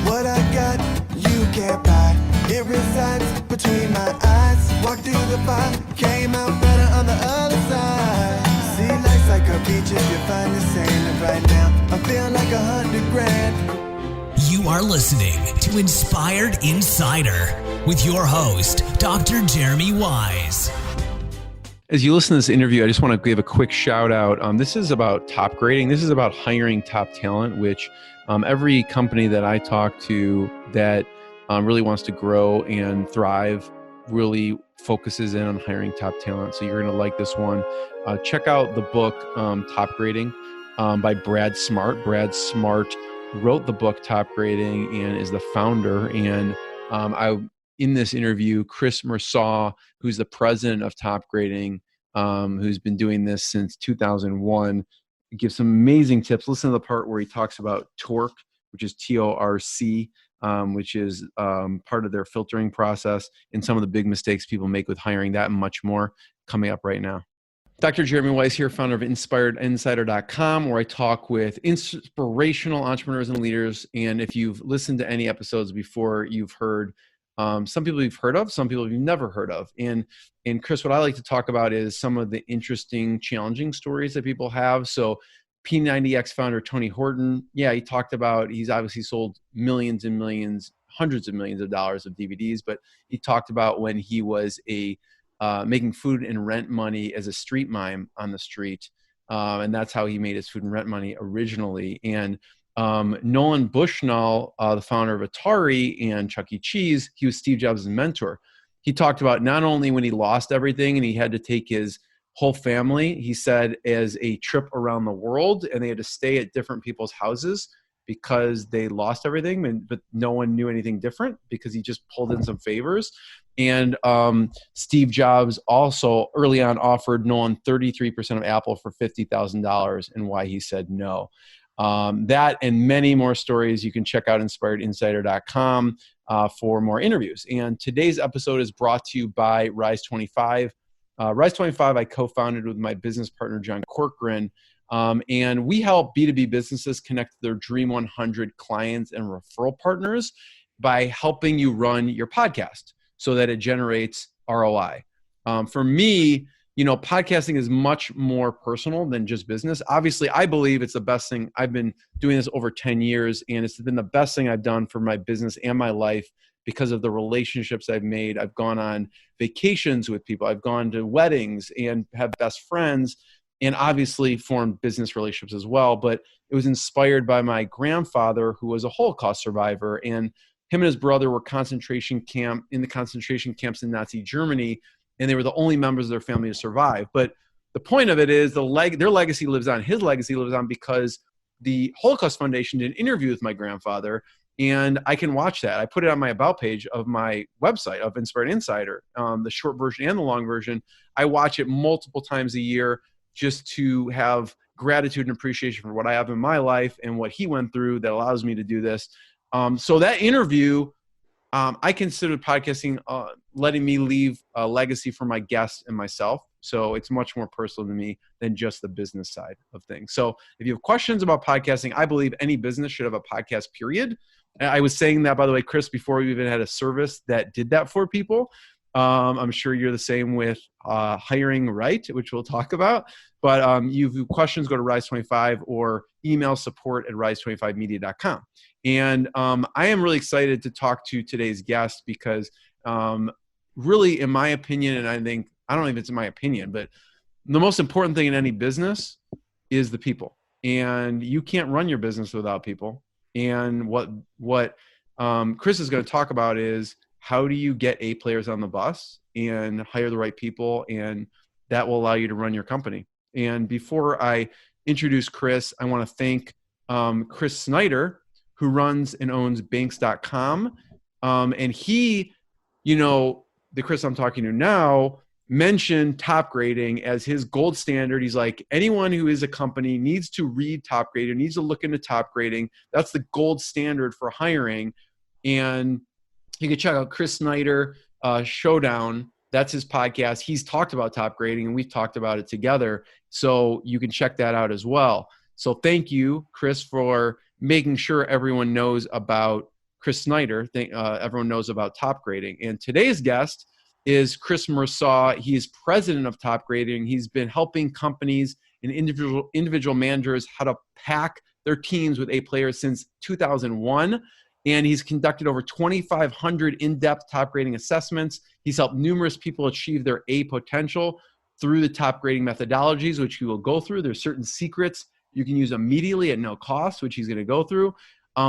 What I got, you can't buy. It resides between my eyes. Walked through the fire, came out better on the other side. See, life's like a beach if you find the sand. Right now, I feel like $100,000. You are listening to Inspired Insider with your host, Dr. Jeremy Wise. As you listen to this interview, I just want to give a quick shout out. This is about top grading. This is about hiring top talent, which every company that I talk to that really wants to grow and thrive really focuses in on hiring top talent. So you're going to like this one. Check out the book, Top Grading, by Brad Smart. Brad Smart wrote the book Top Grading and is the founder. And in this interview, Chris Mursau, who's the president of Top Grading, who's been doing this since 2001, gives some amazing tips. Listen to the part where he talks about TORC, which is TORC, which is part of their filtering process, and some of the big mistakes people make with hiring, that and much more coming up right now. Dr. Jeremy Wise here, founder of InspiredInsider.com, where I talk with inspirational entrepreneurs and leaders. And if you've listened to any episodes before, you've heard some people you've heard of, some people you've never heard of. And Chris, what I like to talk about is some of the interesting, challenging stories that people have. So P90X founder Tony Horton, he talked about, he's obviously sold millions and millions, hundreds of millions of dollars of DVDs, but he talked about when he was making food and rent money as a street mime on the street. And that's how he made his food and rent money originally. And Nolan Bushnell, the founder of Atari and Chuck E. Cheese, he was Steve Jobs' mentor. He talked about not only when he lost everything and he had to take his whole family, he said, as a trip around the world, and they had to stay at different people's houses because they lost everything, but no one knew anything different because he just pulled in some favors. And Steve Jobs also early on offered Nolan 33% of Apple for $50,000 and why he said no. That and many more stories you can check out InspiredInsider.com for more interviews. And today's episode is brought to you by Rise 25. Rise 25 I co-founded with my business partner, John Corcoran, and we help B2B businesses connect to their Dream 100 clients and referral partners by helping you run your podcast so that it generates ROI. For me, podcasting is much more personal than just business. Obviously, I believe it's the best thing. I've been doing this over 10 years, and it's been the best thing I've done for my business and my life because of the relationships I've made. I've gone on vacations with people. I've gone to weddings and have best friends, and obviously formed business relationships as well. But it was inspired by my grandfather, who was a Holocaust survivor, and him and his brother were in the concentration camps in Nazi Germany, and they were the only members of their family to survive. But the point of it is their legacy lives on. His legacy lives on because the Holocaust Foundation did an interview with my grandfather, and I can watch that. I put it on my about page of my website of Inspired Insider, the short version and the long version. I watch it multiple times a year just to have gratitude and appreciation for what I have in my life and what he went through that allows me to do this. So that interview, I consider podcasting letting me leave a legacy for my guests and myself. So it's much more personal to me than just the business side of things. So if you have questions about podcasting, I believe any business should have a podcast, period. I was saying that, by the way, Chris, before we even had a service that did that for people. I'm sure you're the same with hiring right, which we'll talk about. But you have questions, go to Rise 25 or email support@rise25media.com. And I am really excited to talk to today's guest because really, in my opinion, and I don't know if it's in my opinion, but the most important thing in any business is the people. And you can't run your business without people. And what Chris is going to talk about is how do you get A players on the bus and hire the right people, and that will allow you to run your company. And before I introduce Chris, I want to thank Chris Snyder, who runs and owns banks.com. And he, the Chris I'm talking to now, mentioned Top Grading as his gold standard. He's like, anyone who is a company needs to read Top Grading, needs to look into Top Grading. That's the gold standard for hiring. And you can check out Chris Snyder, Showdown. That's his podcast. He's talked about Top Grading, and we've talked about it together. So you can check that out as well. So thank you, Chris, for making sure everyone knows about Chris Snyder. Everyone knows about Topgrading. And today's guest is Chris Mursau. He's president of Topgrading. He's been helping companies and individual managers how to pack their teams with A players since 2001. And he's conducted over 2,500 in-depth Topgrading assessments. He's helped numerous people achieve their A potential through the Topgrading methodologies, which he will go through. There's certain secrets you can use immediately at no cost, which he's going to go through.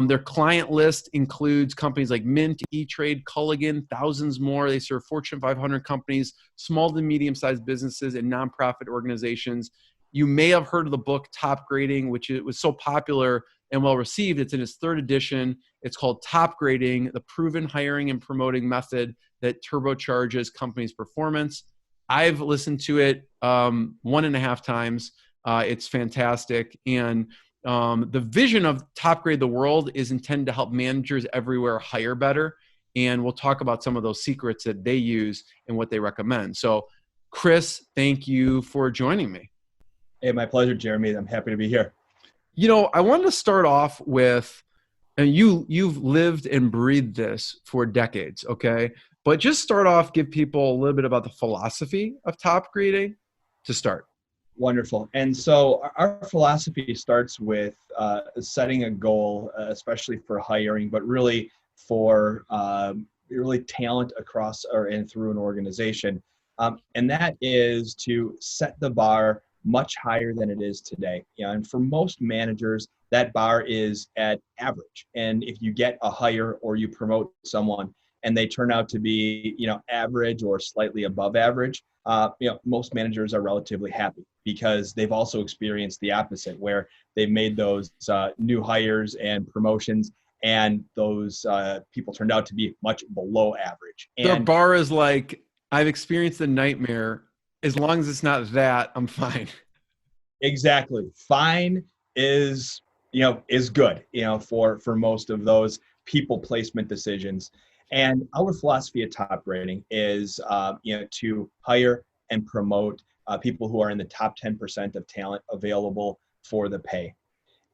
Their client list includes companies like Mint, E-Trade, Culligan, thousands more. They serve Fortune 500 companies, small to medium-sized businesses, and nonprofit organizations. You may have heard of the book Topgrading, which it was so popular and well-received. It's in its third edition. It's called Topgrading, the proven hiring and promoting method that turbocharges companies' performance. I've listened to it 1.5 times. It's fantastic. And the vision of Topgrade the World is intended to help managers everywhere hire better. And we'll talk about some of those secrets that they use and what they recommend. So, Chris, thank you for joining me. Hey, my pleasure, Jeremy. I'm happy to be here. You know, I wanted to start off with, and you've lived and breathed this for decades, okay? But just start off, give people a little bit about the philosophy of Topgrading to start. Wonderful. And so our philosophy starts with setting a goal, especially for hiring, but really for really talent across and through an organization. And that is to set the bar much higher than it is today. And for most managers, that bar is at average. And if you get a hire or you promote someone and they turn out to be, average or slightly above average, most managers are relatively happy because they've also experienced the opposite, where they've made those new hires and promotions, and those people turned out to be much below average. And the bar is like, I've experienced the nightmare. As long as it's not that, I'm fine. Exactly. Fine is good, for most of those people placement decisions. And our philosophy at Topgrading is, to hire and promote people who are in the top 10% of talent available for the pay.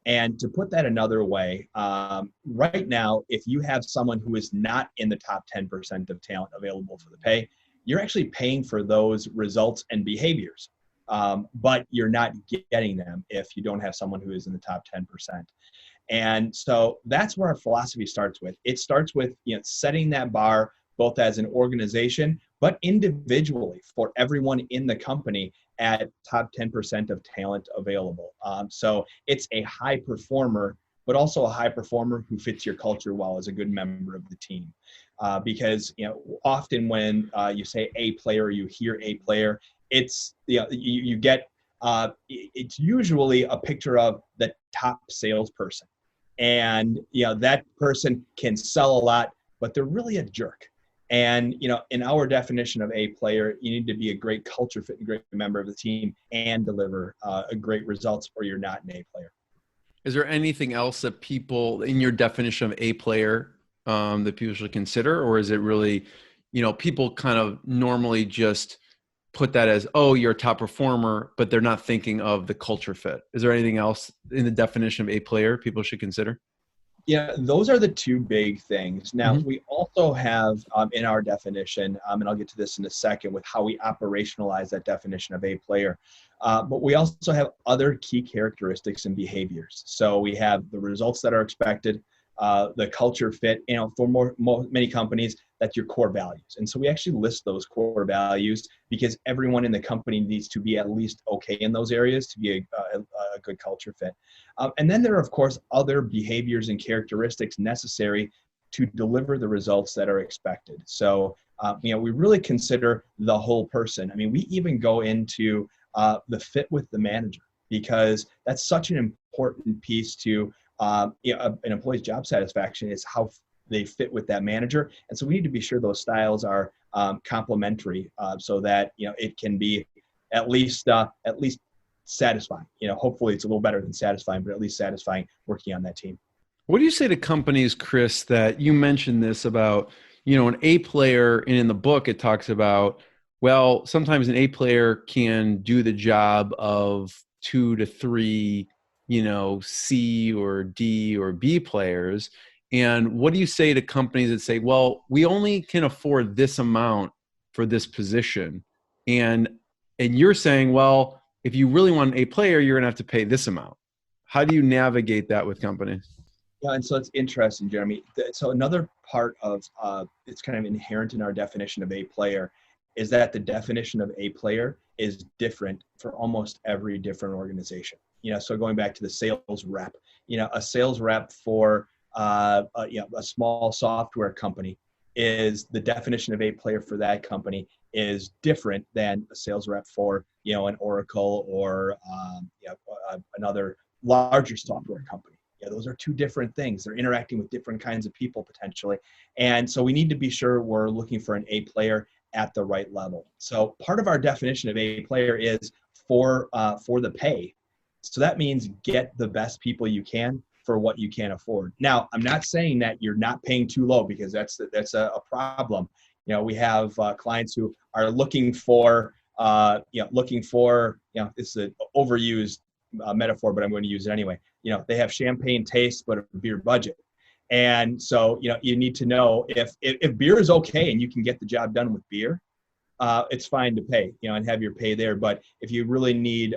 And to put that another way, right now, if you have someone who is not in the top 10% of talent available for the pay, you're actually paying for those results and behaviors, but you're not getting them if you don't have someone who is in the top 10%. And so that's where our philosophy starts with. It starts with setting that bar both as an organization, but individually for everyone in the company at top 10% of talent available. So it's a high performer, but also a high performer who fits your culture well as a good member of the team. Because often when you say A player, you hear A player, it's you get it's usually a picture of the top salesperson, and that person can sell a lot, but they're really a jerk. And in our definition of A player, you need to be a great culture fit and great member of the team and deliver great results, or you're not an A player. Is there anything else that people, in your definition of A player, that people should consider? Or is it really, people kind of normally just put that as, oh, you're a top performer, but they're not thinking of the culture fit? Is there anything else in the definition of A player people should consider? Yeah, those are the two big things. Now, we also have in our definition, and I'll get to this in a second with how we operationalize that definition of A player, but we also have other key characteristics and behaviors. So we have the results that are expected, the culture fit, for many companies, that's your core values. And so we actually list those core values because everyone in the company needs to be at least okay in those areas to be a good culture fit. And then there are, of course, other behaviors and characteristics necessary to deliver the results that are expected. So, we really consider the whole person. I mean, we even go into the fit with the manager, because that's such an important piece to an employee's job satisfaction, is how they fit with that manager. And so we need to be sure those styles are complementary, so that it can be at least satisfying. Hopefully it's a little better than satisfying, but at least satisfying working on that team. What do you say to companies, Chris, that you mentioned this about, an A player, and in the book it talks about, well, sometimes an A player can do the job of 2 to 3, C or D or B players. And what do you say to companies that say, well, we only can afford this amount for this position? And you're saying, well, if you really want an A player, you're going to have to pay this amount. How do you navigate that with companies? Yeah, and so it's interesting, Jeremy. So another part of it's kind of inherent in our definition of A player is that the definition of A player is different for almost every different organization. So going back to the sales rep, a sales rep for a small software company is the definition of A player for that company is different than a sales rep for an Oracle or another larger software company. Those are two different things. They're interacting with different kinds of people potentially. And so we need to be sure we're looking for an A player at the right level. So part of our definition of A player is for the pay. So that means get the best people you can for what you can afford. Now, I'm not saying that you're not paying too low, because that's a problem. We have clients who are looking for this is an overused metaphor, but I'm going to use it anyway. They have champagne taste, but a beer budget. And so, you need to know if beer is okay and you can get the job done with beer, it's fine to pay, and have your pay there. But if you really need,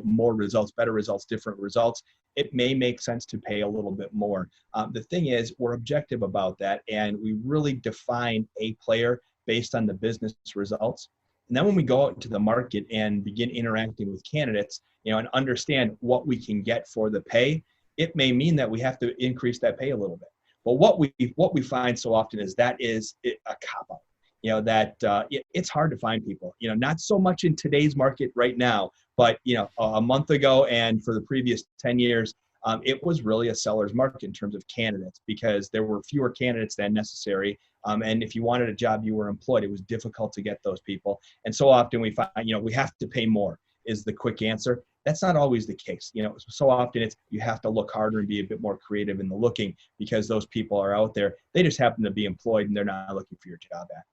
more results, better results, different results, it may make sense to pay a little bit more. The thing is, we're objective about that, and we really define A player based on the business results. And then when we go out into the market and begin interacting with candidates, and understand what we can get for the pay, it may mean that we have to increase that pay a little bit. But what we find so often is that is a cop-out. It's hard to find people. Not so much in today's market right now, but a month ago and for the previous 10 years, it was really a seller's market in terms of candidates, because there were fewer candidates than necessary. And if you wanted a job, you were employed. It was difficult to get those people. And so often we find, we have to pay more is the quick answer. That's not always the case. So often you have to look harder and be a bit more creative in the looking, because those people are out there. They just happen to be employed and they're not looking for your job at.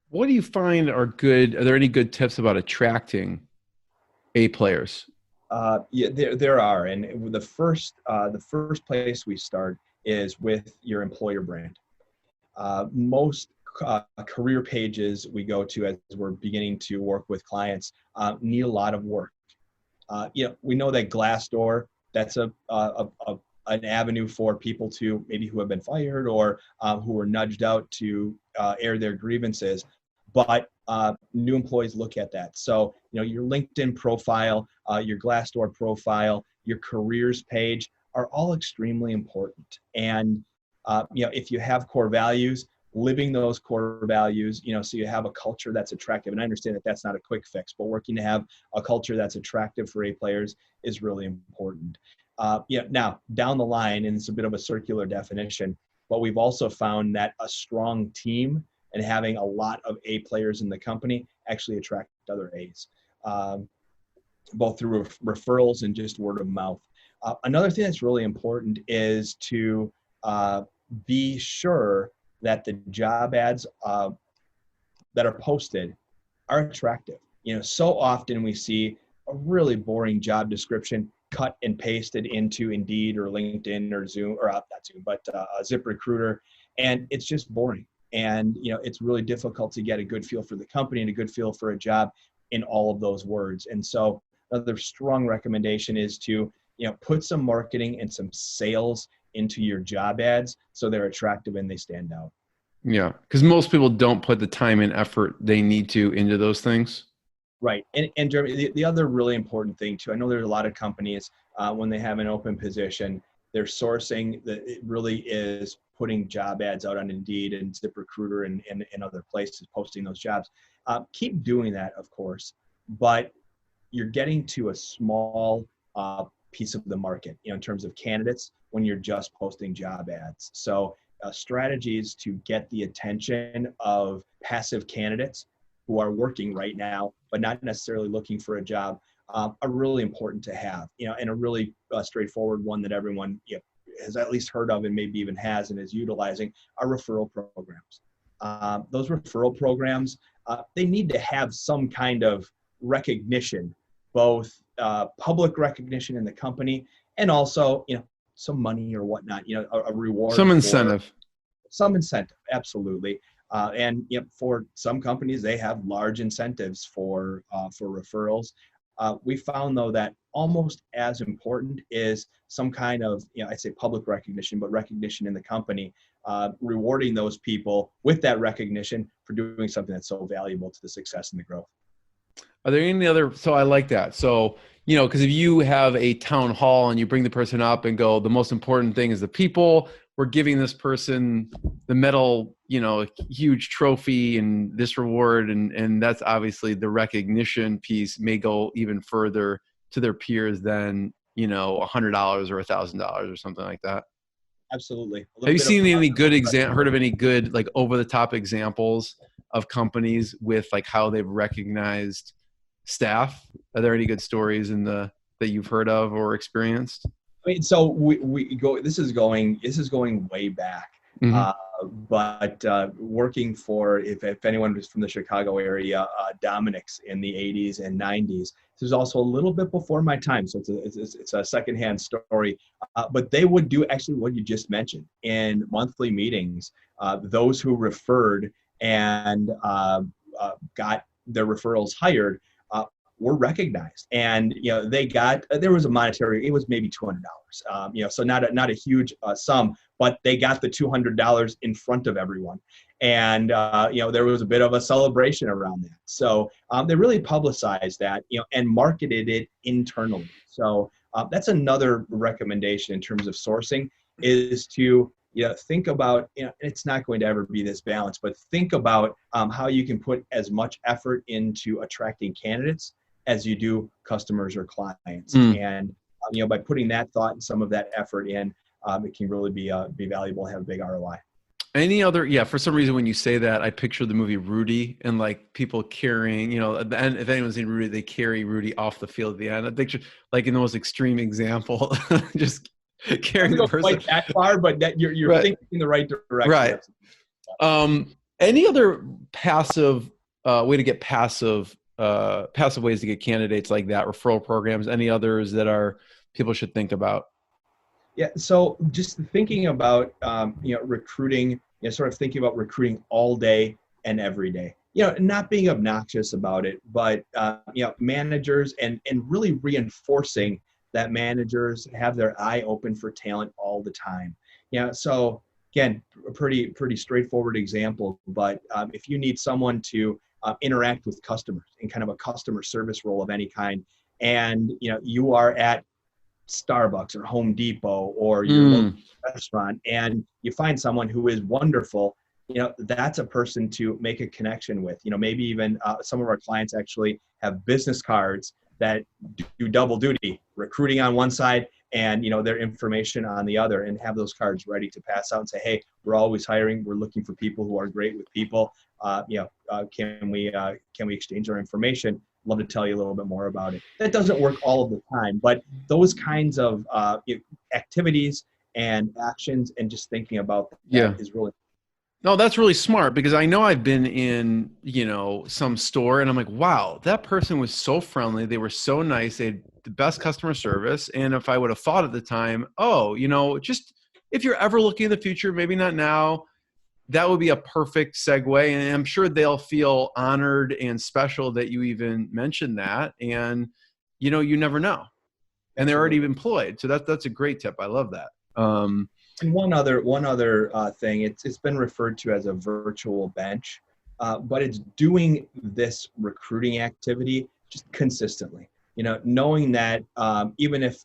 What do you find are good? Are there any good tips about attracting A players? Yeah, there are. And the first place we start is with your employer brand. Most career pages we go to as we're beginning to work with clients need a lot of work. We know that Glassdoor, that's an avenue for people to maybe who have been fired or who were nudged out to air their grievances. But new employees look at that. So, your LinkedIn profile, your Glassdoor profile, your careers page are all extremely important. And, if you have core values, living those core values, so you have a culture that's attractive. And I understand that that's not a quick fix, but working to have a culture that's attractive for A players is really important. Now, down the line, and it's a bit of a circular definition, but we've also found that a strong team and having a lot of A players in the company actually attract other A's, both through referrals and just word of mouth. Another thing that's really important is to be sure that the job ads that are posted are attractive. So often we see a really boring job description cut and pasted into Indeed or LinkedIn or Zoom, or not Zoom, but ZipRecruiter, and it's just boring. And it's really difficult to get a good feel for the company and a good feel for a job in all of those words. And so another strong recommendation is to put some marketing and some sales into your job ads so they're attractive and they stand out. Yeah, because most people don't put the time and effort they need to into those things. Right. And Jeremy, the other really important thing too, I know there's a lot of companies when they have an open position, they're sourcing, it really is putting job ads out on Indeed and ZipRecruiter and other places, posting those jobs. Keep doing that, of course, but you're getting to a small piece of the market, in terms of candidates when you're just posting job ads. So strategies to get the attention of passive candidates who are working right now, but not necessarily looking for a job, are really important to have, and a really straightforward one that everyone has at least heard of and maybe even has and is utilizing are referral programs. Those referral programs, they need to have some kind of recognition, both public recognition in the company and also, some money or whatnot, a reward, Some incentive. some incentive, absolutely. And for some companies, they have large incentives for referrals. We found though that almost as important is some kind of, I'd say public recognition, but recognition in the company, rewarding those people with that recognition for doing something that's so valuable to the success and the growth. Are there any other, so I like that. So, because if you have a town hall and you bring the person up and go, the most important thing is the people, we're giving this person the medal, huge trophy and this reward. And that's obviously the recognition piece may go even further to their peers than, $100 or $1,000 or something like that. Absolutely. Have you seen any good heard of any good, like over the top examples of companies with like how they've recognized staff? Are there any good stories that you've heard of or experienced? I mean, so we go. This is going way back. But working for, if anyone was from the Chicago area, Dominic's in the 80s and 90s. This was also a little bit before my time, so it's a secondhand story. But they would do actually what you just mentioned in monthly meetings. Those who referred and got their referrals hired were recognized, and they got, there was a monetary, it was maybe $200, so not a huge sum, but they got the $200 in front of everyone, and there was a bit of a celebration around that. So they really publicized that, and marketed it internally. So that's another recommendation in terms of sourcing, is to think about, it's not going to ever be this balanced, but think about how you can put as much effort into attracting candidates as you do customers or clients. And by putting that thought and some of that effort in, it can really be valuable, have a big ROI. Any other, for some reason when you say that, I picture the movie Rudy and like people carrying, at the end, if anyone's seen Rudy, they carry Rudy off the field at the end. I picture like in the most extreme example, just carrying the person. Quite that far, but that you're right. thinking in the right direction. Right. Any other passive way to get passive ways to get candidates like that, referral programs, any others that people should think about? Yeah. So just thinking about, recruiting, sort of thinking about recruiting all day and every day, not being obnoxious about it, but, managers and really reinforcing that managers have their eye open for talent all the time. So again, a pretty straightforward example, but if you need someone to interact with customers in kind of a customer service role of any kind, and you are at Starbucks or Home Depot or your local restaurant, and you find someone who is wonderful, that's a person to make a connection with. Maybe even some of our clients actually have business cards that do double duty, recruiting on one side and their information on the other, and have those cards ready to pass out and say, hey, we're always hiring, we're looking for people who are great with people. Can we exchange our information? Love to tell you a little bit more about it. That doesn't work all of the time, but those kinds of activities and actions, and just thinking about that is really. No, that's really smart, because I know I've been in, some store and I'm like, wow, that person was so friendly. They were so nice. They had the best customer service. And if I would have thought at the time, just if you're ever looking in the future, maybe not now, that would be a perfect segue. And I'm sure they'll feel honored and special that you even mentioned that. And, you never know. And they're already employed. So that's a great tip. I love that. And one other thing, it's been referred to as a virtual bench, but it's doing this recruiting activity just consistently. Knowing that even if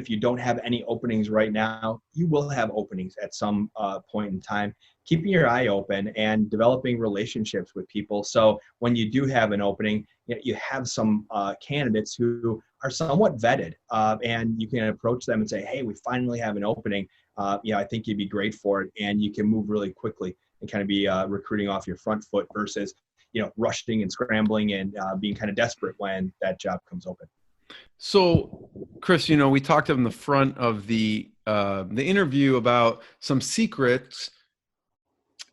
you don't have any openings right now, you will have openings at some point in time. Keeping your eye open and developing relationships with people, so when you do have an opening, you have some candidates who are somewhat vetted, and you can approach them and say, hey, we finally have an opening. I think you'd be great for it, and you can move really quickly and kind of be recruiting off your front foot versus rushing and scrambling and being kind of desperate when that job comes open. So, Chris, we talked in the front of the interview about some secrets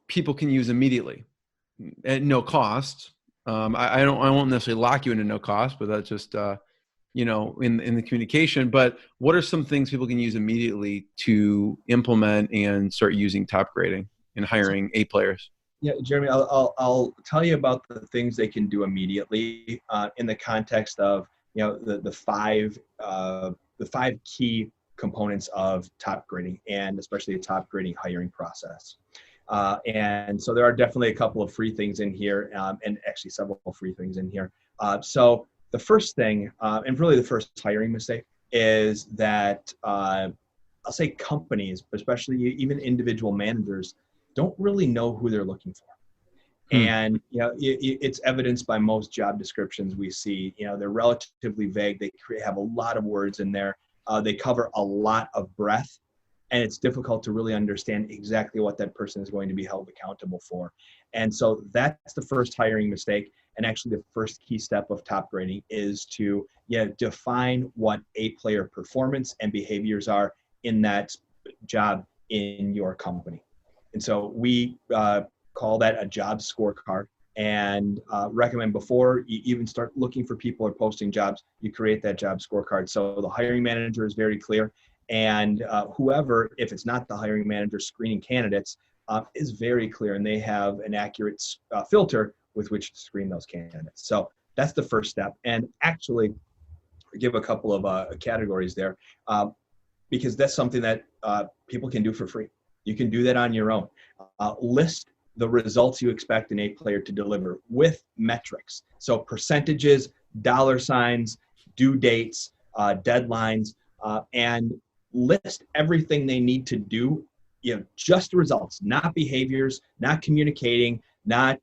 people can use immediately at no cost. I won't necessarily lock you into no cost, but that's just in the communication. But what are some things people can use immediately to implement and start using top grading and hiring A players? Yeah, Jeremy, I'll tell you about the things they can do immediately in the context of the five key components of top grading, and especially a top grading hiring process. And so there are definitely a couple of free things in here, and actually several free things in here. So the first thing, and really the first hiring mistake, is that I'll say companies, but especially even individual managers, don't really know who they're looking for. And it's evidenced by most job descriptions we see. They're relatively vague. They have a lot of words in there. They cover a lot of breadth, and it's difficult to really understand exactly what that person is going to be held accountable for. And so that's the first hiring mistake. And actually the first key step of top grading is to define what A player performance and behaviors are in that job in your company. And so we call that a job scorecard, and recommend before you even start looking for people or posting jobs, you create that job scorecard. So the hiring manager is very clear, and whoever, if it's not the hiring manager screening candidates, is very clear, and they have an accurate filter with which to screen those candidates. So that's the first step. And actually, we give a couple of categories there, because that's something that people can do for free. You can do that on your own. List the results you expect an A player to deliver with metrics. So percentages, dollar signs, due dates, deadlines, and list everything they need to do, just results, not behaviors, not communicating, not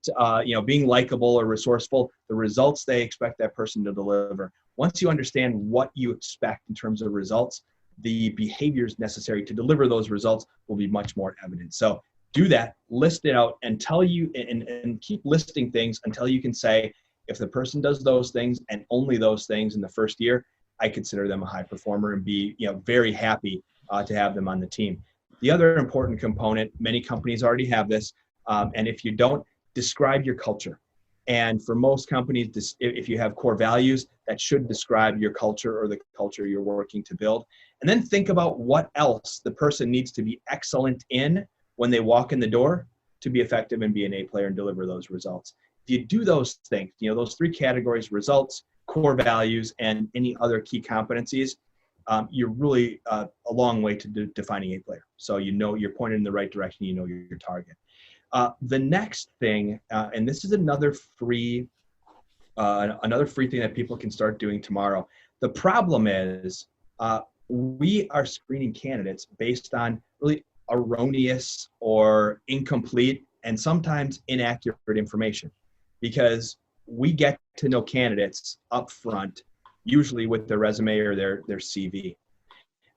being likable or resourceful, the results they expect that person to deliver. Once you understand what you expect in terms of results, the behaviors necessary to deliver those results will be much more evident. So do that, list it out, and keep listing things until you can say, if the person does those things and only those things in the first year, I consider them a high performer and be very happy to have them on the team. The other important component, many companies already have this, and if you don't, describe your culture. And for most companies, if you have core values, that should describe your culture or the culture you're working to build. And then think about what else the person needs to be excellent in when they walk in the door to be effective and be an A player and deliver those results. If you do those things, those three categories: results, core values, and any other key competencies, you're really a long way to defining A player. So you're pointed in the right direction, your target. The next thing, and this is another free thing that people can start doing tomorrow. The problem is we are screening candidates based on really erroneous or incomplete and sometimes inaccurate information, because we get to know candidates up front, usually with their resume or their CV.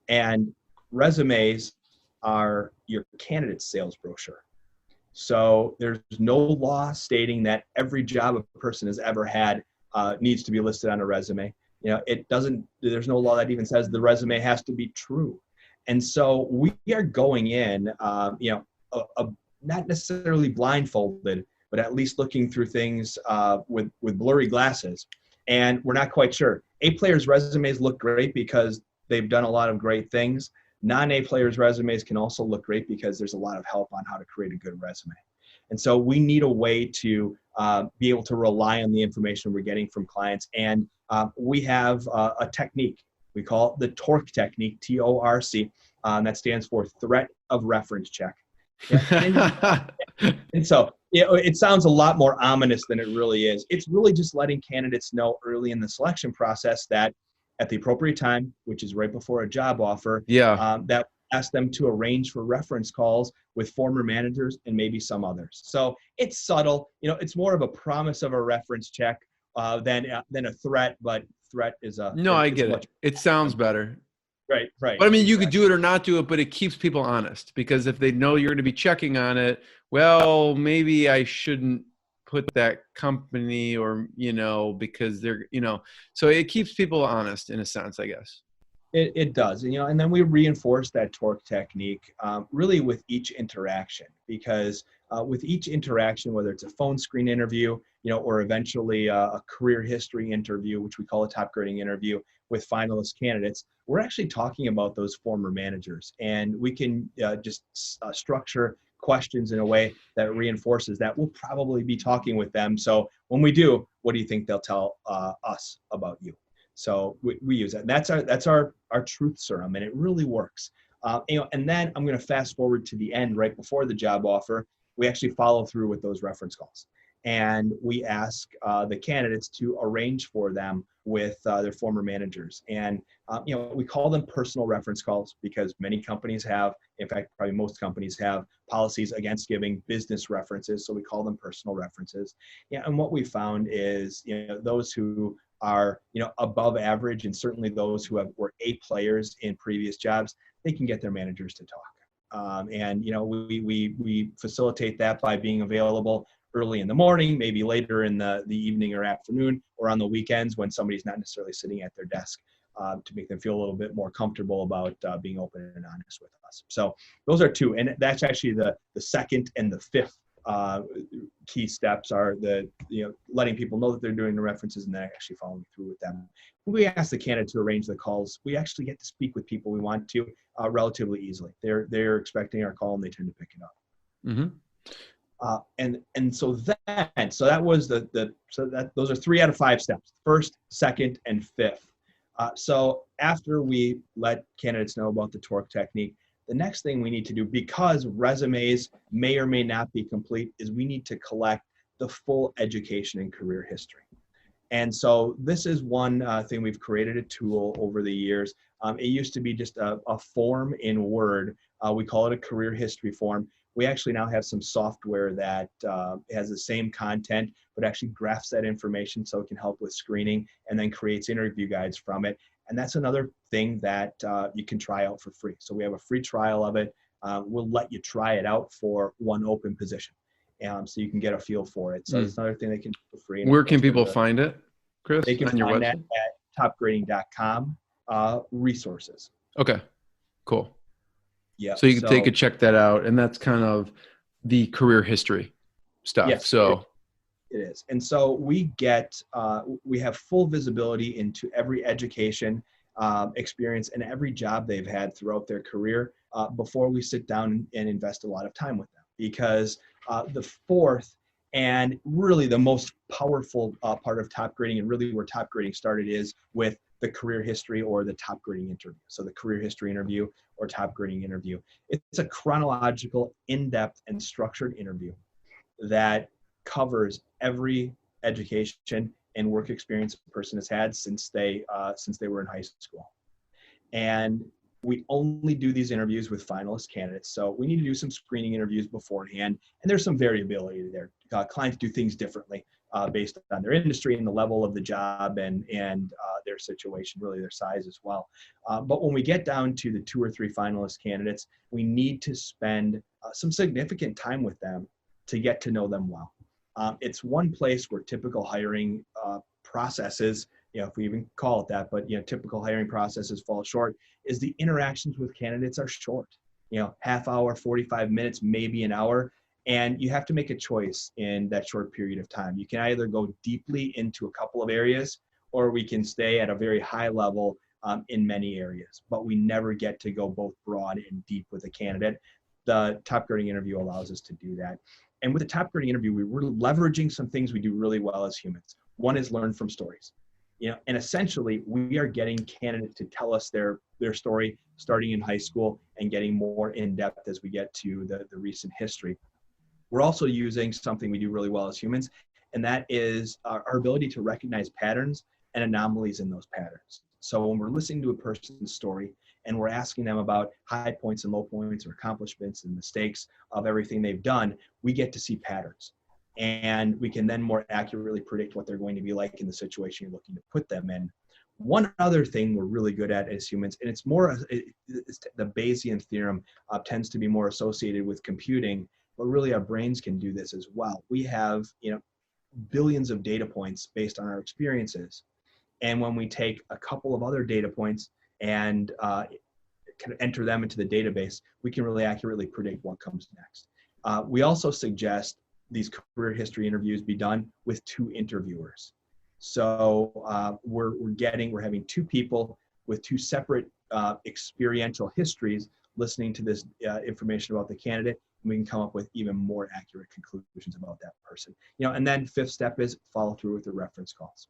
And resumes are your candidate sales brochure. So there's no law stating that every job a person has ever had needs to be listed on a resume. There's no law that even says the resume has to be true. And so we are going in, not necessarily blindfolded, but at least looking through things with blurry glasses. And we're not quite sure. A players' resumes look great because they've done a lot of great things. Non-A players' resumes can also look great because there's a lot of help on how to create a good resume. And so we need a way to be able to rely on the information we're getting from clients. And we have a technique. We call it the TORC technique, TORC. That stands for Threat of Reference Check. Yeah. And so it sounds a lot more ominous than it really is. It's really just letting candidates know early in the selection process that at the appropriate time, which is right before a job offer, that ask them to arrange for reference calls with former managers and maybe some others. So it's subtle. It's more of a promise of a reference check than a threat, but threat is a... No, I get it. It sounds better. Right. But I mean, you could do it or not do it, but it keeps people honest, because if they know you're going to be checking on it, well, maybe I shouldn't put that company, or, because they're, so it keeps people honest in a sense, I guess. It does, and then we reinforce that torque technique really with each interaction, because with each interaction, whether it's a phone screen interview, or eventually a career history interview, which we call a top grading interview with finalist candidates, we're actually talking about those former managers, and we can just structure questions in a way that reinforces that we'll probably be talking with them. So when we do, what do you think they'll tell us about you? So we use that. That's our truth serum, and it really works. And then I'm going to fast forward to the end, right before the job offer. We actually follow through with those reference calls, and we ask the candidates to arrange for them with their former managers. And we call them personal reference calls because many companies have, in fact, probably most companies have policies against giving business references. So we call them personal references. Yeah, and what we found is, those who are above average, and certainly those who were A players in previous jobs, they can get their managers to talk. And we facilitate that by being available early in the morning, maybe later in the evening or afternoon, or on the weekends when somebody's not necessarily sitting at their desk, to make them feel a little bit more comfortable about being open and honest with us. So those are two, and that's actually the second and the fifth key steps are letting people know that they're doing the references and then actually following through with them. When we ask the candidate to arrange the calls, we actually get to speak with people we want to relatively easily. They're expecting our call and they tend to pick it up. Mm-hmm. So that was those are 3 out of 5 steps: first, second, and fifth. So after we let candidates know about the torque technique, the next thing we need to do, because resumes may or may not be complete, is we need to collect the full education and career history. And so this is one thing. We've created a tool over the years. It used to be just a form in Word. We call it a career history form. We actually now have some software that has the same content, but actually graphs that information so it can help with screening and then creates interview guides from it. And that's another thing that you can try out for free. So we have a free trial of it. We'll let you try it out for one open position, so you can get a feel for it. So it's another thing they can do for free. Where can people find it, Chris? They can on your find website? that at topgrading.com resources. Okay, cool. Yeah. So they could check that out, and that's kind of the career history stuff. Yes, it is. And so we have full visibility into every education experience and every job they've had throughout their career before we sit down and invest a lot of time with them. Because the fourth and really the most powerful part of top grading, and really where top grading started, is with the career history or the top grading interview. So the career history interview or top grading interview. It's a chronological, in-depth, and structured interview that covers every education and work experience a person has had since they were in high school. And we only do these interviews with finalist candidates. So we need to do some screening interviews beforehand, and there's some variability there. Clients do things differently based on their industry and the level of the job and their situation, really their size as well. But when we get down to the 2 or 3 finalist candidates, we need to spend some significant time with them to get to know them well. It's one place where typical hiring processes, if we even call it that, but typical hiring processes fall short, is the interactions with candidates are short. Half hour, 45 minutes, maybe an hour. And you have to make a choice in that short period of time. You can either go deeply into a couple of areas, or we can stay at a very high level in many areas. But we never get to go both broad and deep with a candidate. The top grading interview allows us to do that. And with the top grading interview, we're leveraging some things we do really well as humans. One is learn from stories. And essentially we are getting candidates to tell us their story starting in high school and getting more in depth as we get to the recent history. We're also using something we do really well as humans, and that is our ability to recognize patterns and anomalies in those patterns. So when we're listening to a person's story and we're asking them about high points and low points or accomplishments and mistakes of everything they've done, we get to see patterns. And we can then more accurately predict what they're going to be like in the situation you're looking to put them in. One other thing we're really good at as humans, and it's the Bayesian theorem tends to be more associated with computing, but really our brains can do this as well. We have billions of data points based on our experiences. And when we take a couple of other data points and kind of enter them into the database, we can really accurately predict what comes next. We also suggest these career history interviews be done with 2 interviewers. So we're having 2 people with 2 separate experiential histories listening to this information about the candidate, and we can come up with even more accurate conclusions about that person. And then 5th step is follow through with the reference calls.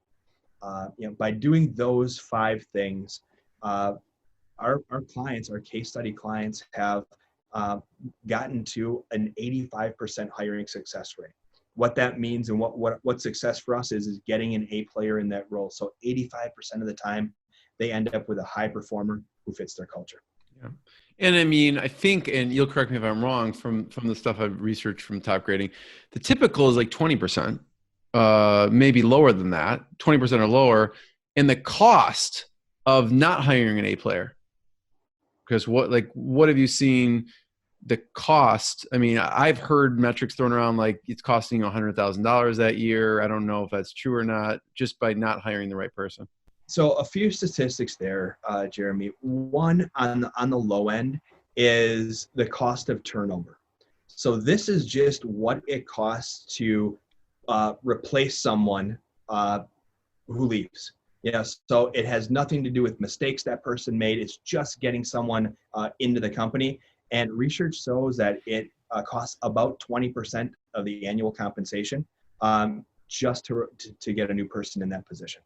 By doing those 5 things, our clients, our case study clients, have gotten to an 85% hiring success rate. What that means and what success for us is getting an A player in that role. So 85% of the time, they end up with a high performer who fits their culture. Yeah. And I mean, I think, and you'll correct me if I'm wrong, from the stuff I've researched from Topgrading, the typical is like 20%, maybe lower than that, 20% or lower. And the cost of not hiring an A player, because what have you seen the cost? I mean, I've heard metrics thrown around like it's costing $100,000 that year. I don't know if that's true or not, just by not hiring the right person. So a few statistics there, Jeremy. One on the low end is the cost of turnover. So this is just what it costs to replace someone who leaves. So it has nothing to do with mistakes that person made. It's just getting someone into the company. And research shows that it costs about 20% of the annual compensation just to get a new person in that position.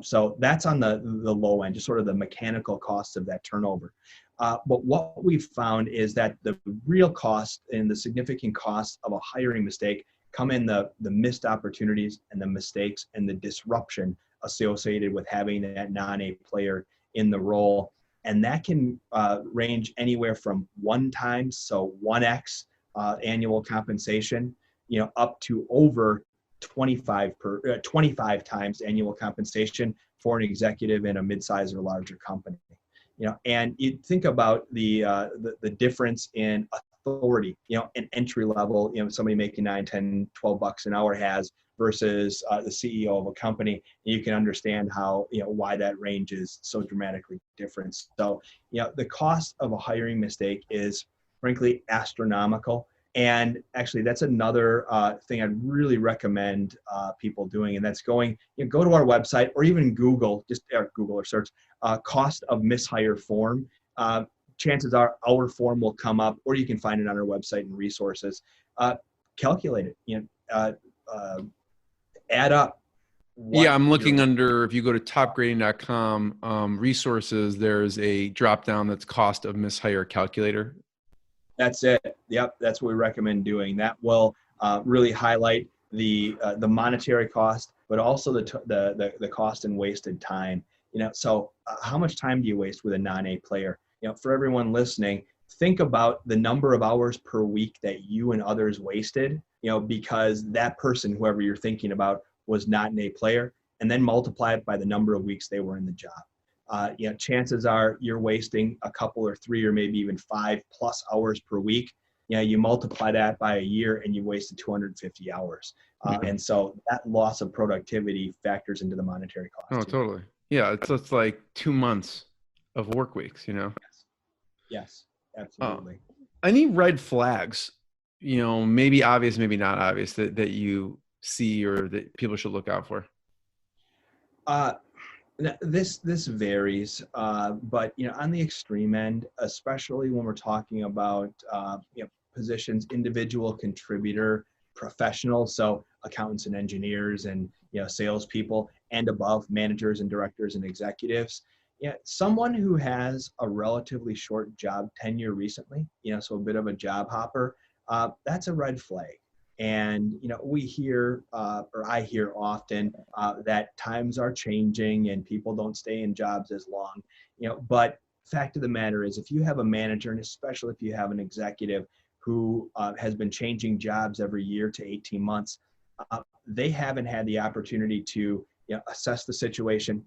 So that's on the low end, just sort of the mechanical costs of that turnover. But what we've found is that the real cost and the significant cost of a hiring mistake come in the missed opportunities and the mistakes and the disruption associated with having that non-A player in the role. And that can range anywhere from 1 time, so 1x annual compensation, up to over 25 times annual compensation for an executive in a mid-size or larger company. And you think about the difference in authority, an entry level, somebody making $9, $10, $12 an hour has versus the CEO of a company. And you can understand how, why that range is so dramatically different. So, the cost of a hiring mistake is frankly astronomical. And actually, that's another thing I'd really recommend people doing, and that's go to our website or even Google, Google or search cost of mishire form. Chances are our form will come up, or you can find it on our website and resources. Calculate it, add up. Yeah, I'm looking under, if you go to topgrading.com resources, there's a drop down that's cost of mishire calculator. That's it. Yep, that's what we recommend doing. That will really highlight the monetary cost, but also the cost and wasted time. So how much time do you waste with a non-A player? For everyone listening, think about the number of hours per week that you and others wasted, because that person, whoever you're thinking about, was not an A player, and then multiply it by the number of weeks they were in the job. Chances are you're wasting a couple or 3 or maybe even 5+ hours per week. You multiply that by a year and you wasted 250 hours. And so that loss of productivity factors into the monetary cost. Oh, totally. Yeah. It's like 2 months of work weeks, Yes, absolutely. Any red flags, maybe obvious, maybe not obvious, that you see or that people should look out for? This varies, but on the extreme end, especially when we're talking about positions, individual contributor professionals, so accountants and engineers and salespeople, and above, managers and directors and executives. Someone who has a relatively short job tenure recently, so a bit of a job hopper, that's a red flag. And, we hear, or I hear often, that times are changing and people don't stay in jobs as long, but fact of the matter is, if you have a manager, and especially if you have an executive who has been changing jobs every year to 18 months, they haven't had the opportunity to assess the situation,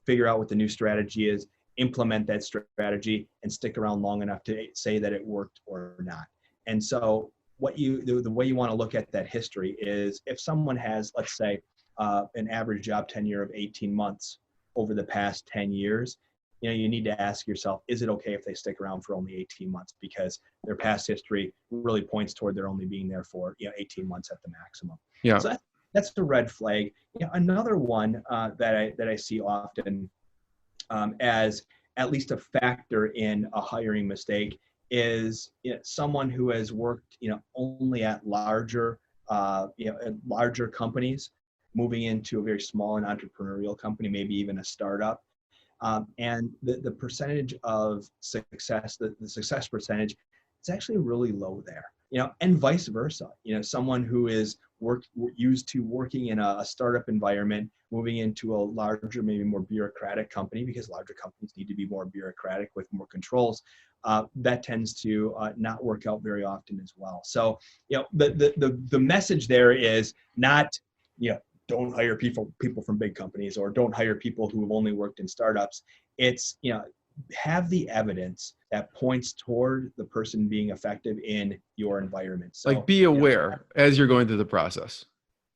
figure out what the new strategy is, implement that strategy, and stick around long enough to say that it worked or not. And so the way you want to look at that history is, if someone has, let's say, an average job tenure of 18 months over the past 10 years, you need to ask yourself, is it okay if they stick around for only 18 months? Because their past history really points toward they're only being there for 18 months at the maximum. Yeah. So that's the red flag. Another one that I see often as at least a factor in a hiring mistake is someone who has worked only at larger companies, moving into a very small and entrepreneurial company, maybe even a startup. And the percentage of success, the success percentage, it's actually really low there, and vice versa. Someone who is used to working in a startup environment, moving into a larger, maybe more bureaucratic company, because larger companies need to be more bureaucratic with more controls. That tends to not work out very often as well. So, the message there is not, don't hire people from big companies, or don't hire people who have only worked in startups. It's, have the evidence that points toward the person being effective in your environment. So, like, be aware as you're going through the process.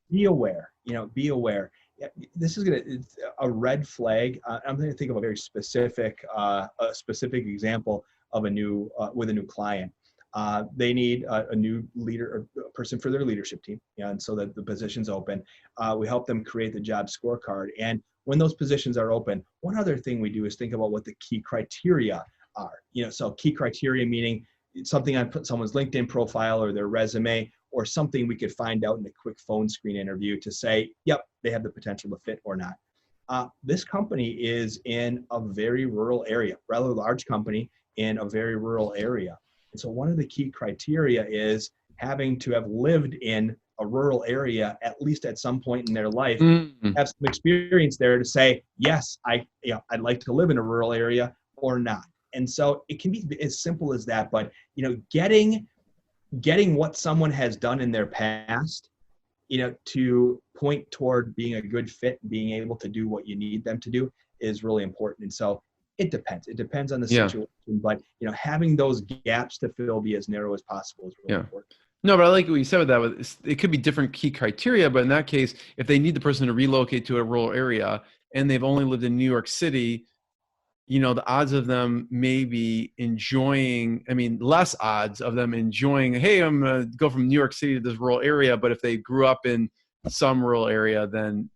Be aware, be aware. This is it's a red flag. I'm going to think of a very specific example of with a new client. They need a new leader, or a person for their leadership team, and so that the position's open. We help them create the job scorecard. And when those positions are open, one other thing we do is think about what the key criteria are. So key criteria meaning something on someone's LinkedIn profile or their resume, or something we could find out in a quick phone screen interview to say, yep, they have the potential to fit or not. This company is in a very rural area, rather large company in a very rural area. And so one of the key criteria is having to have lived in a rural area at least at some point in their life, have some experience there to say, yes, I'd like to live in a rural area, or not. And so it can be as simple as that. But getting what someone has done in their past, to point toward being a good fit, being able to do what you need them to do, is really important. And so it depends. It depends on the situation, but having those gaps to fill, be as narrow as possible, is really important. No, but I like what you said with that. It could be different key criteria, but in that case, if they need the person to relocate to a rural area and they've only lived in New York City, the odds of them maybe enjoying, less odds of them enjoying, hey, I'm going to go from New York City to this rural area. But if they grew up in some rural area, then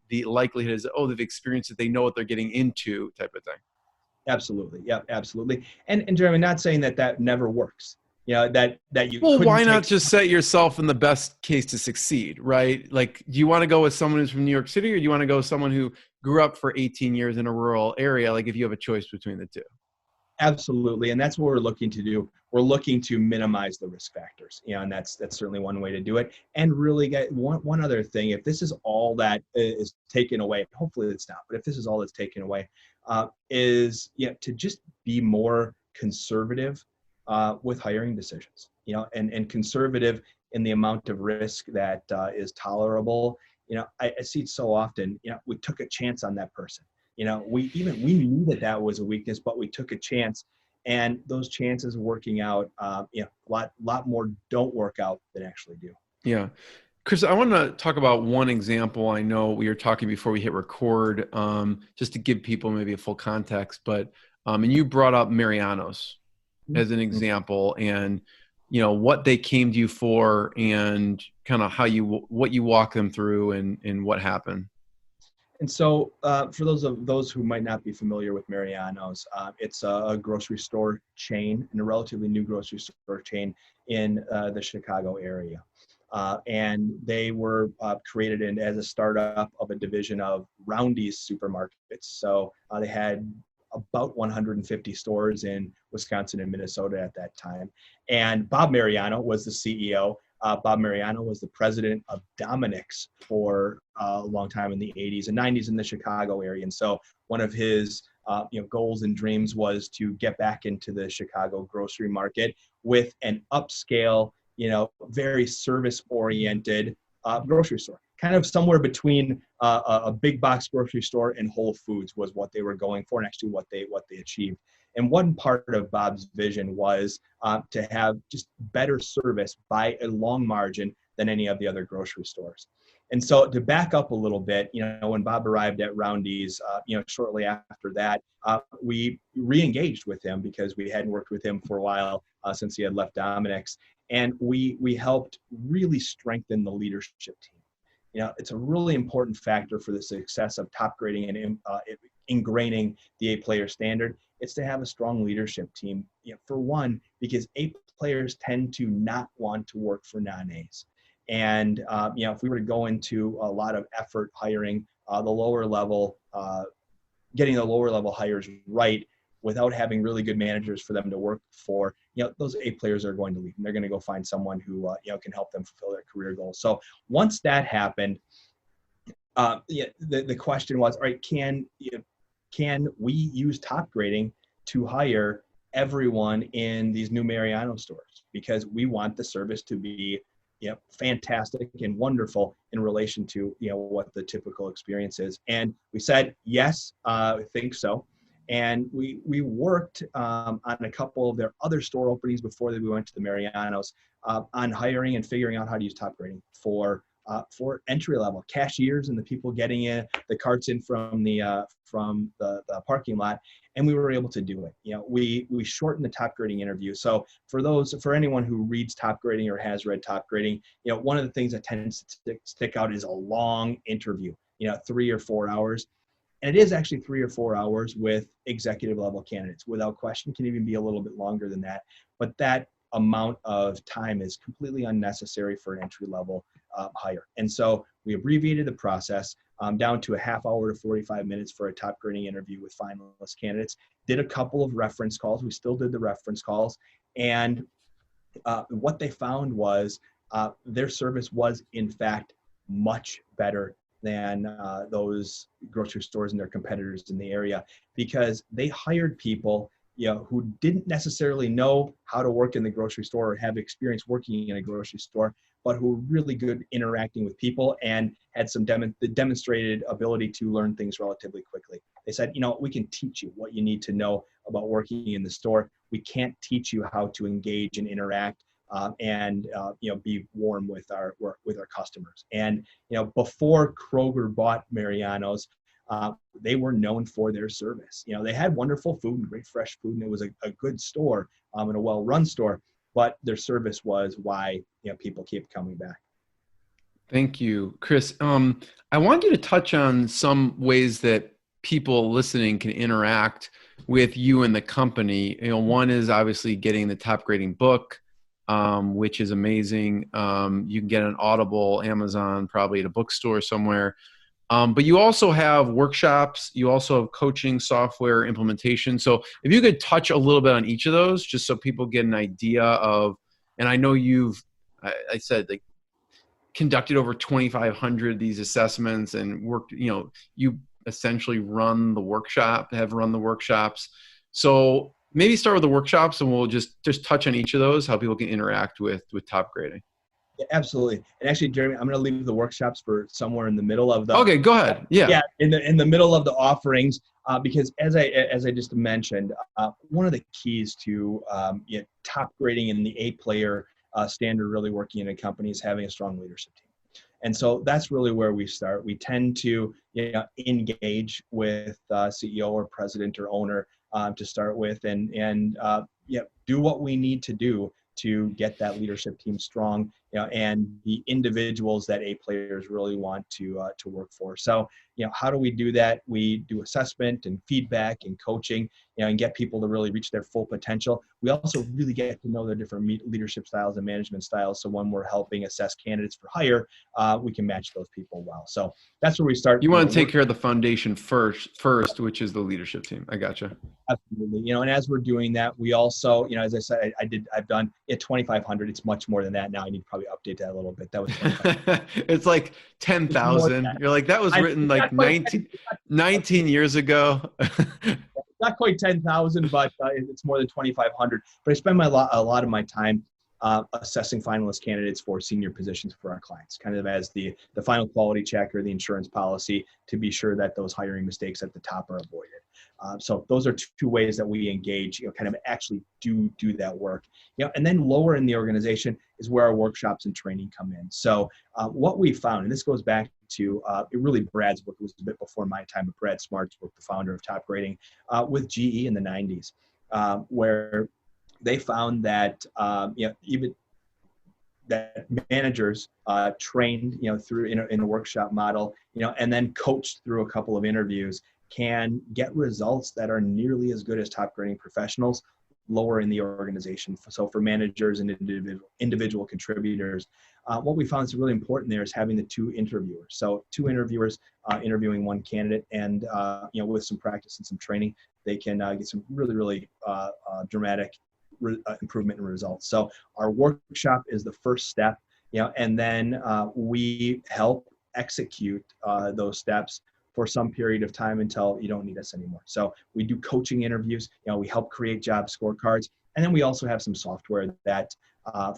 the likelihood is, they've experienced it, they know what they're getting into, type of thing. Absolutely. Yeah, absolutely. And Jeremy, not saying that never works. That you. Well, why not just set yourself in the best case to succeed, right? Like, do you want to go with someone who's from New York City, or do you want to go with someone who grew up for 18 years in a rural area? Like, if you have a choice between the two. Absolutely. And that's what we're looking to do. We're looking to minimize the risk factors, and that's certainly one way to do it. And really, one other thing, if this is all that is taken away, hopefully it's not, but if this is all that's taken away, is to just be more conservative with hiring decisions, and conservative in the amount of risk that is tolerable. I see it so often. We took a chance on that person. We knew that was a weakness, but we took a chance, and those chances working out, a lot more don't work out than actually do. Yeah. Chris, I want to talk about one example. I know we were talking before we hit record, just to give people maybe a full context, but, and you brought up Mariano's as an example, and, what they came to you for, and kind of what you walk them through, and what happened. And so for those who might not be familiar with Mariano's, it's a grocery store chain, and a relatively new grocery store chain in the Chicago area. And they were created as a startup of a division of Roundy's supermarkets. So they had about 150 stores in Wisconsin and Minnesota at that time. And Bob Mariano was the CEO. Bob Mariano was the president of Dominick's for a long time in the 80s and 90s in the Chicago area. And so one of his goals and dreams was to get back into the Chicago grocery market with an upscale, very service-oriented grocery store. Kind of somewhere between a big box grocery store and Whole Foods was what they were going for, and actually what they achieved. And one part of Bob's vision was to have just better service by a long margin than any of the other grocery stores. And so to back up a little bit, when Bob arrived at Roundy's, shortly after that, we re-engaged with him because we hadn't worked with him for a while since he had left Dominic's. And we helped really strengthen the leadership team. It's a really important factor for the success of top grading and ingraining the A player standard. It's to have a strong leadership team, for one, because A players tend to not want to work for non-A's. And, if we were to go into a lot of effort hiring the lower level, getting the lower level hires right without having really good managers for them to work for, those A players are going to leave and they're going to go find someone who, can help them fulfill their career goals. So once that happened, the question was, all right, can we use top grading to hire everyone in these new Mariano stores? Because we want the service to be fantastic and wonderful in relation to what the typical experience is. And we said yes, I think so. And we worked on a couple of their other store openings before we went to the Marianos on hiring and figuring out how to use top grading for entry level cashiers and the people getting the carts in from the parking lot. And we were able to do it. We shortened the top grading interview. So for anyone who reads top grading or has read top grading, one of the things that tends to stick out is a long interview, 3 or 4 hours. And it is actually 3 or 4 hours with executive level candidates. Without question, can even be a little bit longer than that. But that amount of time is completely unnecessary for an entry level hire. And so we abbreviated the process down to a half hour to 45 minutes for a top grading interview with finalist candidates. Did a couple of reference calls. We still did the reference calls. And what they found was their service was, in fact, much better than those grocery stores and their competitors in the area, because they hired people who didn't necessarily know how to work in the grocery store or have experience working in a grocery store, but who were really good interacting with people and had some demonstrated ability to learn things relatively quickly. They said, we can teach you what you need to know about working in the store. We can't teach you how to engage and interact and be warm with our customers. And before Kroger bought Mariano's, they were known for their service. They had wonderful food and great fresh food, and it was a good store and a well-run store. But their service was why people keep coming back. Thank you, Chris. I want you to touch on some ways that people listening can interact with you and the company. One is obviously getting the top grading book, which is amazing. You can get an Audible, Amazon, probably at a bookstore somewhere. But you also have workshops. You also have coaching, software, implementation. So if you could touch a little bit on each of those, just so people get an idea of, and I know I said, like, conducted over 2,500 of these assessments and worked, you essentially have run the workshops. So maybe start with the workshops and we'll just touch on each of those, how people can interact with top grading. Yeah, absolutely. And actually, Jeremy, I'm going to leave the workshops for somewhere in the middle of the. Okay, go ahead. Yeah. Yeah, in the middle of the offerings, because as I just mentioned, one of the keys to top grading in the A player standard, really working in a company, is having a strong leadership team. And so that's really where we start. We tend to engage with CEO or president or owner to start with, and do what we need to do to get that leadership team strong, and the individuals that A players really want to work for. So, how do we do that? We do assessment and feedback and coaching, and get people to really reach their full potential. We also really get to know their different leadership styles and management styles. So when we're helping assess candidates for hire, we can match those people well. So that's where we start. You want to take care of the foundation first, which is the leadership team. I gotcha. Absolutely. And as we're doing that, we also, as I said, I've done 2,500. It's much more than that now. I need to probably update that a little bit. That was it's like 10,000. You're like, that was written like 19 years ago. Not quite 10,000, but it's more than 2,500. But I spend a lot of my time assessing finalist candidates for senior positions for our clients, kind of as the final quality check or the insurance policy to be sure that those hiring mistakes at the top are avoided. So those are two ways that we engage, kind of actually do that work. And then lower in the organization is where our workshops and training come in. So what we found, and this goes back to really Brad's book, it was a bit before my time, but Brad Smart's book, the founder of Top Grading, with GE in the 90s, where they found that even that managers trained through in a workshop model, and then coached through a couple of interviews can get results that are nearly as good as top grading professionals lower in the organization. So for managers and individual contributors, what we found is really important there is having the two interviewers. So two interviewers interviewing one candidate, and with some practice and some training, they can get some really dramatic improvement in results. So our workshop is the first step, and then we help execute those steps for some period of time until you don't need us anymore. So we do coaching interviews, we help create job scorecards, and then we also have some software that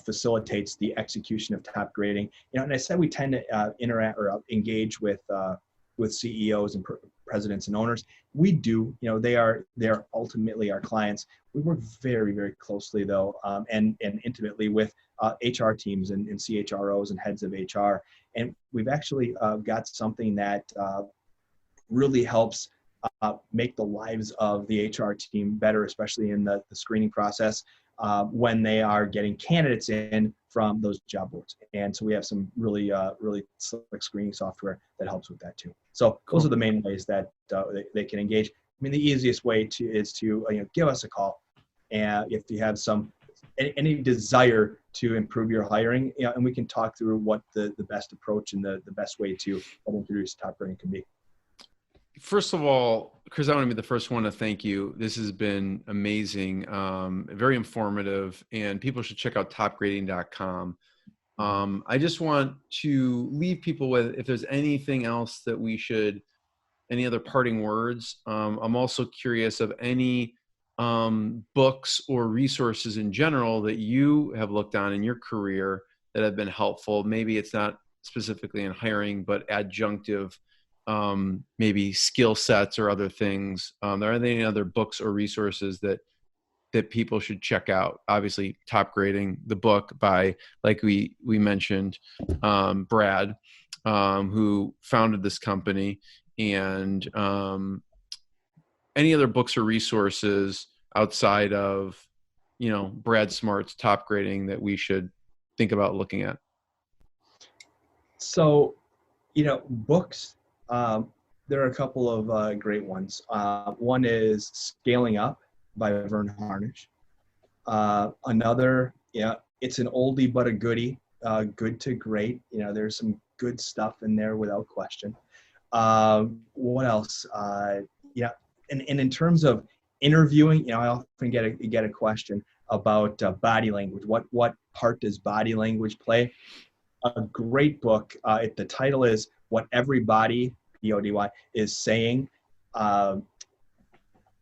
facilitates the execution of top grading. And I said we tend to interact or engage with CEOs and presidents and owners. We do, they are ultimately our clients. We work very closely though, and intimately with HR teams and CHROs and heads of HR. And we've actually got something that really helps make the lives of the HR team better, especially in the screening process when they are getting candidates in from those job boards. And so we have some really slick screening software that helps with that too. So those are the main ways that they can engage. I mean, the easiest way is to give us a call, and if you have any desire to improve your hiring, and we can talk through what the best approach and the best way to introduce top grading can be. First of all, Chris, I want to be the first one to thank you. This has been amazing, very informative, and people should check out topgrading.com. I just want to leave people with, if there's anything else that any other parting words. I'm also curious of any books or resources in general that you have looked on in your career that have been helpful. Maybe it's not specifically in hiring, but adjunctive, maybe skill sets or other things. Are there any other books or resources that people should check out? Obviously, Top Grading, the book by, like we mentioned, Brad, who founded this company, and any other books or resources outside of, Brad Smart's Top Grading that we should think about looking at? So, books, there are a couple of great ones. One is Scaling Up by Vern Harnish. Another, it's an oldie but a goodie, Good to Great. There's some good stuff in there without question. What else? And in terms of interviewing, I often get a question about body language. What part does body language play? A great book. The title is What Everybody, Body, is Saying. And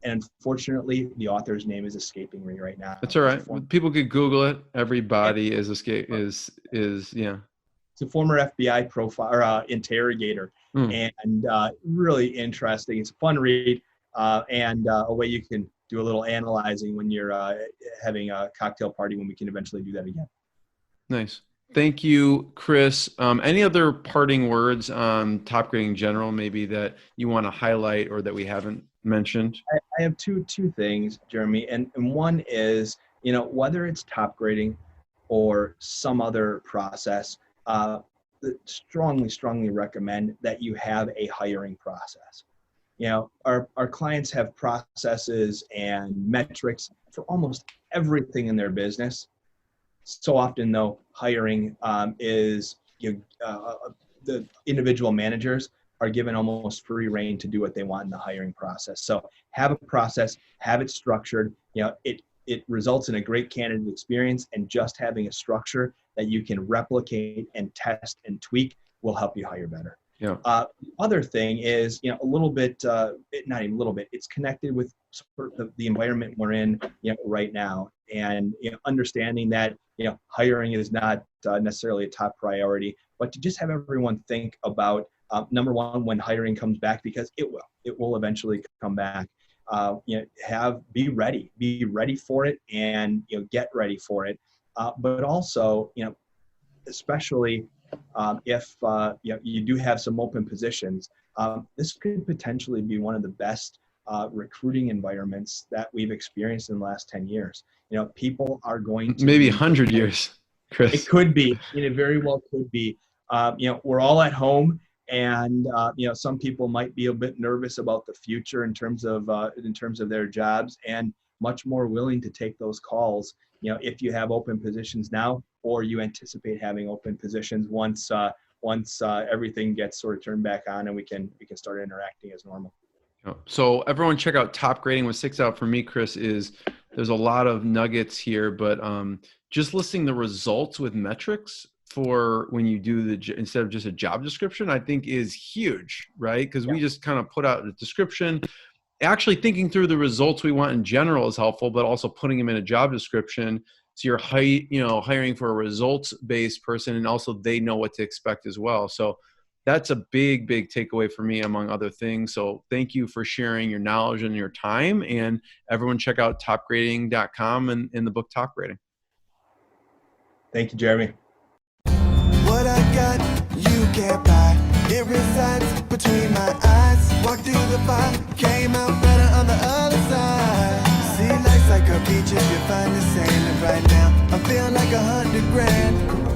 unfortunately, the author's name is escaping me right now. That's all right. People could Google it. Everybody is is It's a former FBI profile interrogator, and really interesting. It's a fun read, and a way you can do a little analyzing when you're having a cocktail party, when we can eventually do that again. Nice. Thank you, Chris. Any other parting words on Top Grading in general, maybe that you want to highlight or that we haven't mentioned? I have two things, Jeremy, and one is, whether it's Top Grading or some other process, strongly recommend that you have a hiring process. Our clients have processes and metrics for almost everything in their business. So often, though, hiring is, the individual managers are given almost free rein to do what they want in the hiring process. So have a process, have it structured. It results in a great candidate experience, and just having a structure that you can replicate and test and tweak will help you hire better. Yeah. The other thing is, a little bit, not even a little bit, it's connected with sort of the environment we're in, right now, and understanding that hiring is not necessarily a top priority, but to just have everyone think about number one, when hiring comes back, because it will eventually come back. Be ready for it, and get ready for it. But also, especially if you do have some open positions, this could potentially be one of the best recruiting environments that we've experienced in the last 10 years. People are going to maybe 100 years, Chris. It could be. It very well could be. We're all at home, and some people might be a bit nervous about the future in terms of their jobs, and much more willing to take those calls. If you have open positions now, or you anticipate having open positions once everything gets sort of turned back on and we can start interacting as normal. So everyone check out Top Grading. What sticks out for me, Chris, is there's a lot of nuggets here, but just listing the results with metrics for when you do instead of just a job description, I think is huge, right? Because we just kind of put out a description. Actually thinking through the results we want in general is helpful, but also putting them in a job description. So you're hiring for a results-based person, and also they know what to expect as well. So that's a big, big takeaway for me, among other things. So thank you for sharing your knowledge and your time. And everyone check out topgrading.com and the book Top Grading. Thank you, Jeremy. What I got, you can't buy. It resides between my eyes. Walked through the fire, came out better on the other side. See, life's like a beach if you find the sailing right now. I feel like 100 grand.